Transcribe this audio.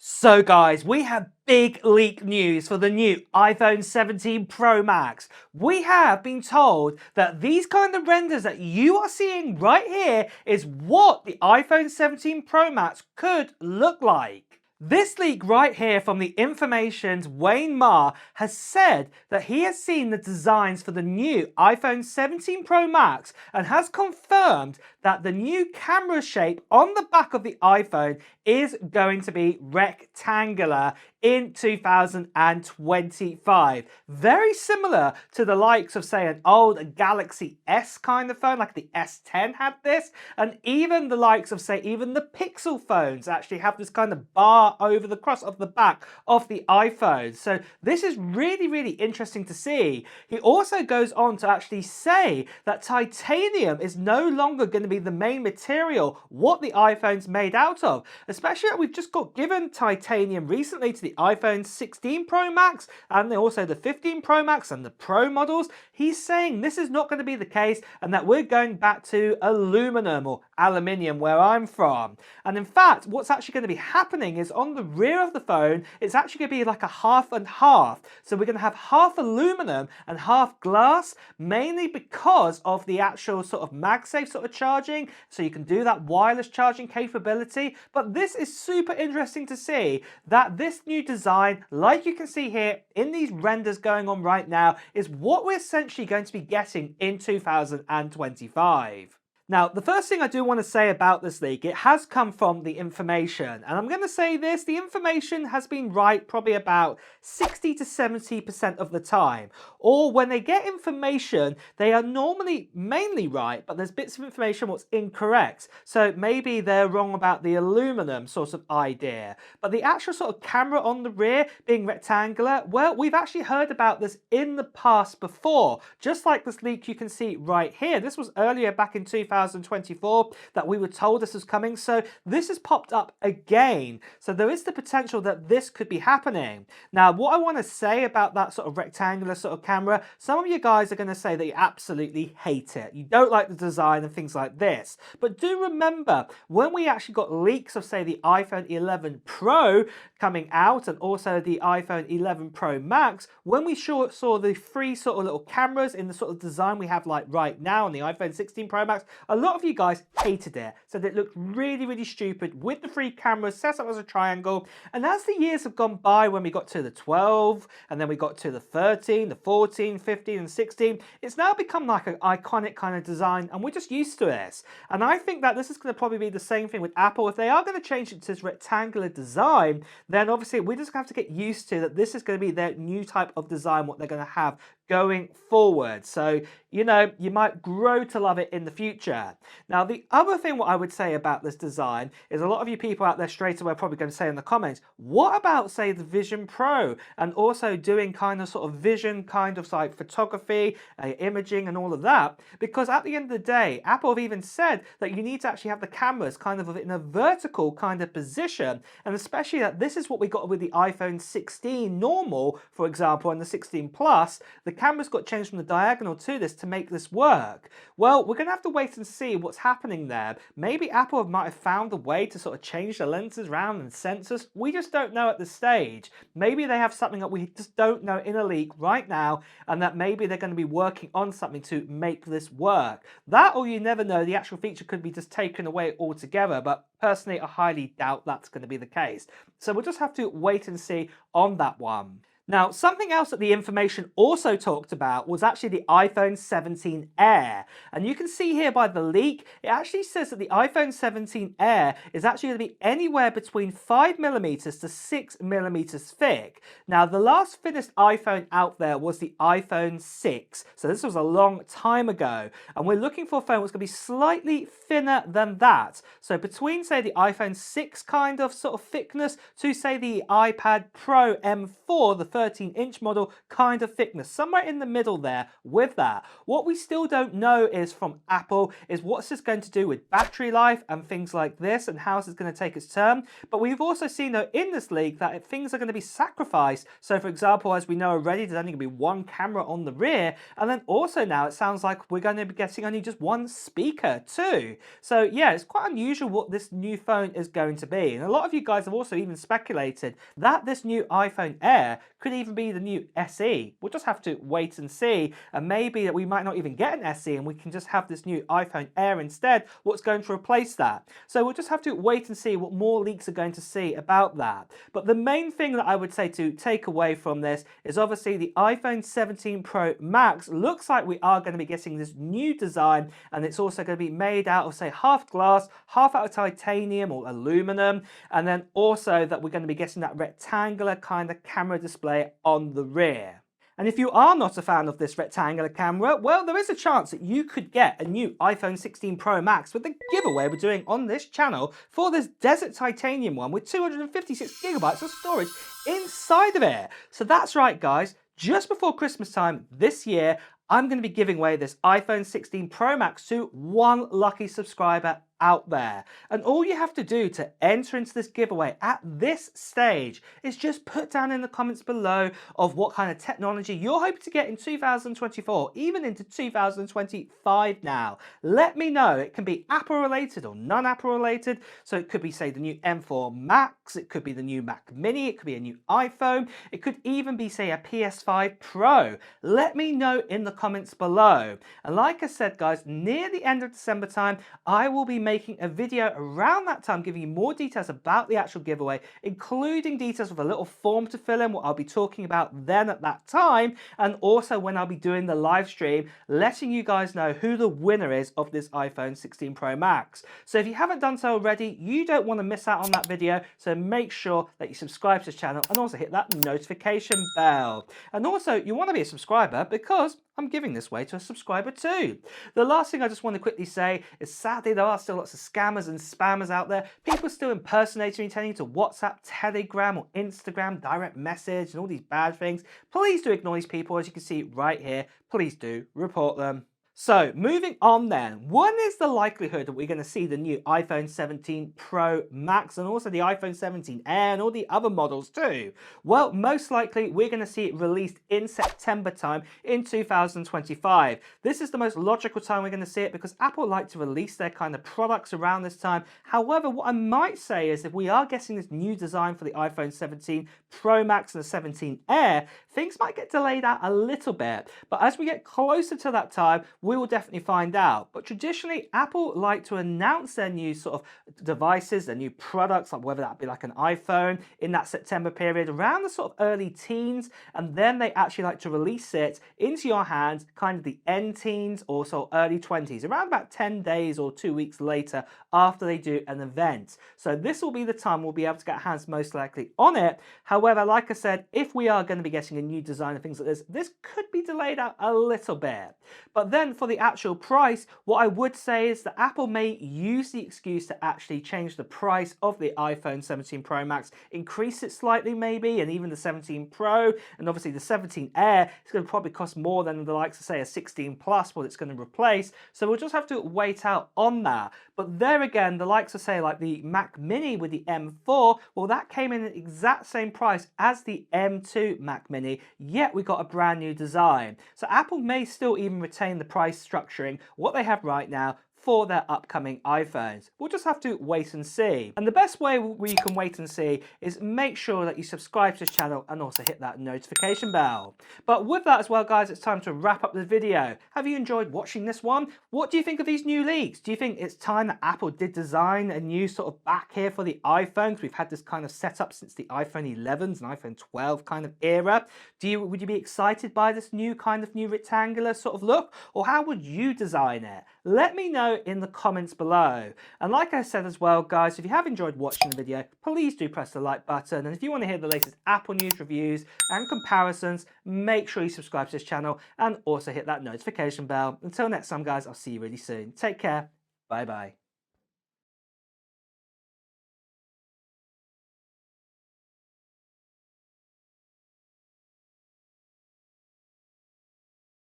So guys, we have big leak news for the new iPhone 17 Pro Max. We have been told that these kind of renders that you are seeing right here is what the iPhone 17 Pro Max could look like. This leak right here from the Information's Wayne Ma has said that he has seen the designs for the new iPhone 17 Pro Max and has confirmed that the new camera shape on the back of the iPhone is going to be rectangular in 2025. Very similar to the likes of, say, an old Galaxy S kind of phone, like the S10 had this, and even the likes of, say, even the Pixel phones actually have this kind of bar over the cross of the back of the iPhone. So this is really, really interesting to see. He also goes on to actually say that titanium is no longer going to be the main material what the iPhone's made out of, especially that we've just got given titanium recently to the iPhone 16 Pro Max and also the 15 Pro Max and the Pro models. He's saying this is not going to be the case and that we're going back to aluminum or aluminium where I'm from. And in fact, what's actually going to be happening is on the rear of the phone, it's actually going to be like a half and half. So we're going to have half aluminum and half glass, mainly because of the actual sort of MagSafe sort of charging. So you can do that wireless charging capability. But this is super interesting to see that this new design, like you can see here in these renders going on right now, is what we're essentially going to be getting in 2025. Now, the first thing I do want to say about this leak, it has come from the Information. And I'm going to say this, the Information has been right probably about 60 to 70% of the time. Or when they get information, they are normally mainly right, but there's bits of information what's incorrect. So maybe they're wrong about the aluminum sort of idea. But the actual sort of camera on the rear being rectangular, well, we've actually heard about this in the past before. Just like this leak you can see right here. This was earlier back in 2024 that we were told this was coming, so this has popped up again. So there is the potential that this could be happening. Now, what I want to say about that sort of rectangular sort of camera, some of you guys are going to say that you absolutely hate it. You don't like the design and things like this. But do remember, when we actually got leaks of, say, the iPhone 11 Pro coming out and also the iPhone 11 Pro Max, when we saw the three sort of little cameras in the sort of design we have like right now on the iPhone 16 Pro Max, a lot of you guys hated it, said it looked really, really stupid with the three cameras set up as a triangle. And as the years have gone by, when we got to the 12, and then we got to the 13, the 14, 15, and 16, it's now become like an iconic kind of design, and we're just used to this. And I think that this is going to probably be the same thing with Apple. If they are going to change it to this rectangular design, then obviously we just have to get used to that this is going to be their new type of design, what they're going to have going forward. So, you know, you might grow to love it in the future. Now, the other thing what I would say about this design is a lot of you people out there straight away are probably going to say in the comments, what about, say, the Vision Pro and also doing kind of sort of vision kind of like photography, imaging and all of that? Because at the end of the day, Apple have even said that you need to actually have the cameras kind of in a vertical kind of position, and especially that this is what we got with the iPhone 16 normal, for example, and the 16 Plus, the cameras got changed from the diagonal to this to make this work. Well, we're going to have to wait and see what's happening there. Maybe Apple might have found a way to sort of change the lenses around and sensors. We just don't know at this stage. Maybe they have something that we just don't know in a leak right now, and that maybe they're going to be working on something to make this work. That, or you never know, the actual feature could be just taken away altogether, but personally, I highly doubt that's going to be the case. So we'll just have to wait and see on that one. Now, something else that the Information also talked about was actually the iPhone 17 Air. And you can see here by the leak, it actually says that the iPhone 17 Air is actually going to be anywhere between 5mm to 6mm thick. Now, the last finished iPhone out there was the iPhone 6. So this was a long time ago. And we're looking for a phone that's going to be slightly thinner than that. So between, say, the iPhone 6 kind of sort of thickness to, say, the iPad Pro M4, the 13-inch model kind of thickness, somewhere in the middle there with that. What we still don't know is from Apple is what's this going to do with battery life and things like this, and how is it going to take its turn. But we've also seen though in this leak that things are going to be sacrificed. So for example, as we know already, there's only going to be one camera on the rear, and then also now it sounds like we're going to be getting only just one speaker too. So yeah, it's quite unusual what this new phone is going to be. And a lot of you guys have also even speculated that this new iPhone Air could even be the new SE. We'll just have to wait and see, and maybe that we might not even get an SE and we can just have this new iPhone Air instead, what's going to replace that. So we'll just have to wait and see what more leaks are going to see about that. But the main thing that I would say to take away from this is obviously the iPhone 17 Pro Max looks like we are going to be getting this new design, and it's also going to be made out of, say, half glass, half out of titanium or aluminum, and then also that we're going to be getting that rectangular kind of camera display on the rear. And if you are not a fan of this rectangular camera, well, there is a chance that you could get a new iPhone 16 Pro Max with the giveaway we're doing on this channel for this Desert Titanium one with 256 gigabytes of storage inside of it. So that's right, guys. Just before Christmas time this year, I'm going to be giving away this iPhone 16 Pro Max to one lucky subscriber out there. And all you have to do to enter into this giveaway at this stage is just put down in the comments below of what kind of technology you're hoping to get in 2024, even into 2025 now. Let me know. It can be Apple related or non-Apple related. So it could be, say, the new M4 Max, it could be the new Mac Mini, it could be a new iPhone, it could even be, say, a PS5 Pro. Let me know in the comments below. And like I said, guys, near the end of December time, I will be making a video around that time giving you more details about the actual giveaway, including details of a little form to fill in, what I'll be talking about then at that time, and also when I'll be doing the live stream, letting you guys know who the winner is of this iPhone 16 Pro Max. So if you haven't done so already, you don't want to miss out on that video, so make sure that you subscribe to this channel and also hit that notification bell. And also, you want to be a subscriber because I'm giving this away to a subscriber too. The last thing I just want to quickly say is sadly there are still lots of scammers and spammers out there. People still impersonating, telling you to WhatsApp, Telegram or Instagram, direct message and all these bad things. Please do ignore these people, as you can see right here. Please do report them. So moving on then, what is the likelihood that we're going to see the new iPhone 17 Pro Max and also the iPhone 17 Air and all the other models too? Well, most likely we're going to see it released in September time in 2025. This is the most logical time we're going to see it because Apple like to release their kind of products around this time. However, what I might say is if we are getting this new design for the iPhone 17 Pro Max and the 17 Air, things might get delayed out a little bit. But as we get closer to that time, we will definitely find out. But traditionally, Apple like to announce their new sort of devices, their new products, like whether that be like an iPhone in that September period, around the sort of early teens, and then they actually like to release it into your hands kind of the end teens or so early 20s, around about 10 days or 2 weeks later after they do an event. So this will be the time we'll be able to get our hands most likely on it. However, like I said, if we are going to be getting a new design and things like this could be delayed out a little bit. But then for the actual price, what I would say is that Apple may use the excuse to actually change the price of the iPhone 17 Pro Max, increase it slightly maybe, and even the 17 Pro, and obviously the 17 Air is going to probably cost more than the likes of, say, a 16 Plus, what it's going to replace. So we'll just have to wait out on that. But there again, the likes of, say, like the Mac Mini with the M4, well, that came in at the exact same price as the M2 Mac Mini, yet we got a brand new design. So Apple may still even retain the price structuring, what they have right now, for their upcoming iPhones. We'll just have to wait and see. And the best way you can wait and see is make sure that you subscribe to this channel and also hit that notification bell. But with that as well, guys, it's time to wrap up the video. Have you enjoyed watching this one? What do you think of these new leaks? Do you think it's time that Apple did design a new sort of back here for the iPhones? We've had this kind of setup since the iPhone 11s and iPhone 12 kind of era. Would you be excited by this new kind of new rectangular sort of look? Or how would you design it? Let me know in the comments below. And like I said as well, guys, if you have enjoyed watching the video, please do press the like button. And if you want to hear the latest Apple news reviews and comparisons, make sure you subscribe to this channel and also hit that notification bell. Until next time, guys, I'll see you really soon. Take care. Bye bye.